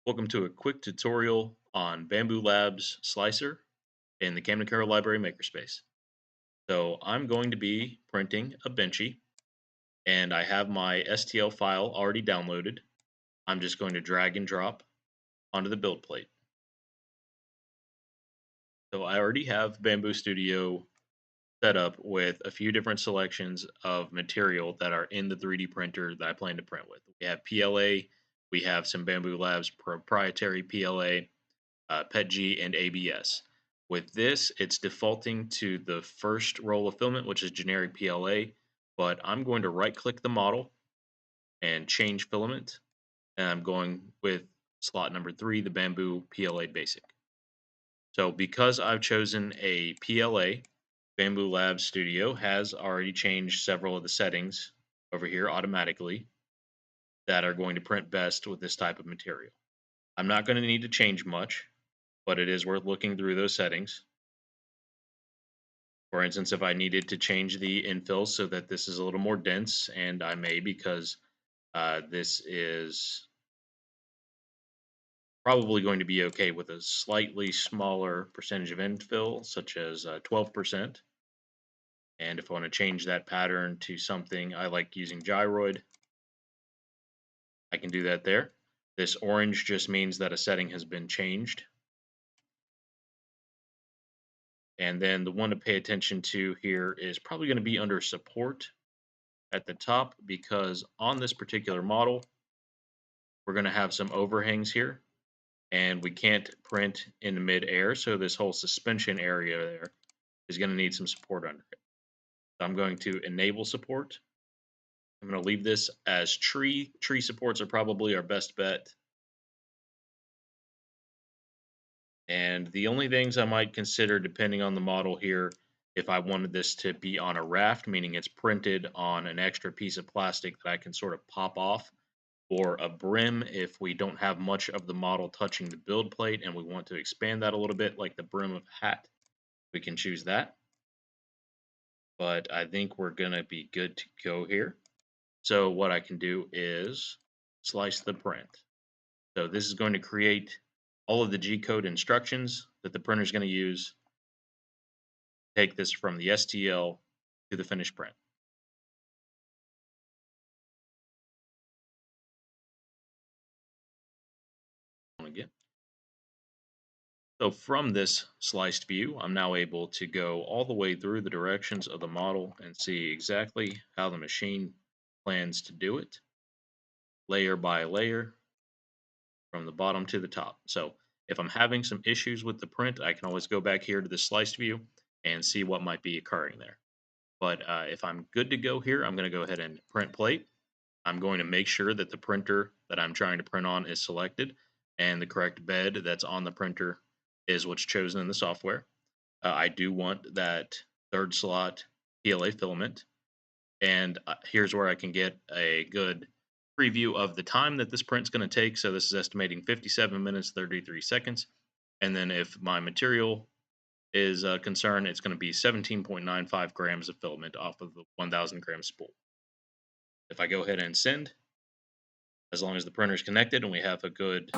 Welcome to a quick tutorial on Bamboo Labs Slicer in the Camden-Carroll Library Makerspace. So I'm going to be printing a Benchy, and I have my STL file already downloaded. I'm just going to drag and drop onto the build plate. So I already have Bamboo Studio set up with a few different selections of material that are in the 3D printer that I plan to print with. We have PLA, we have some Bamboo Labs proprietary PLA, PETG, and ABS. With this, it's defaulting to the first roll of filament, which is generic PLA, but I'm going to right-click the model and change filament, and I'm going with slot number 3, the Bamboo PLA Basic. So because I've chosen a PLA, Bamboo Labs Studio has already changed several of the settings over here automatically that are going to print best with this type of material. I'm not going to need to change much, but it is worth looking through those settings. For instance, if I needed to change the infill so that this is a little more dense, and I may because this is probably going to be okay with a slightly smaller percentage of infill, such as 12%. And if I want to change that pattern to something I like using gyroid, I can do that there. This orange just means that a setting has been changed. And then the one to pay attention to here is probably going to be under support at the top, because on this particular model, we're going to have some overhangs here, and we can't print in mid-air, so this whole suspension area there is going to need some support under it. So I'm going to enable support. I'm going to leave this as tree. Tree supports are probably our best bet. And the only things I might consider, depending on the model here, if I wanted this to be on a raft, meaning it's printed on an extra piece of plastic that I can sort of pop off, or a brim if we don't have much of the model touching the build plate and we want to expand that a little bit, like the brim of a hat, we can choose that. But I think we're going to be good to go here. So what I can do is slice the print. So this is going to create all of the G-code instructions that the printer is going to use. Take this from the STL to the finished print. Again. So from this sliced view, I'm now able to go all the way through the directions of the model and see exactly how the machine plans to do it, layer by layer, from the bottom to the top. So if I'm having some issues with the print, I can always go back here to the sliced view and see what might be occurring there. But if I'm good to go here, I'm going to go ahead and print plate. I'm going to make sure that the printer that I'm trying to print on is selected, and the correct bed that's on the printer is what's chosen in the software. I do want that third slot PLA filament, and here's where I can get a good preview of the time that this print's going to take. So this is estimating 57 minutes 33 seconds, and then if my material is concerned, it's going to be 17.95 grams of filament off of the 1,000 gram spool. If I go ahead and send, as long as the printer is connected and we have a good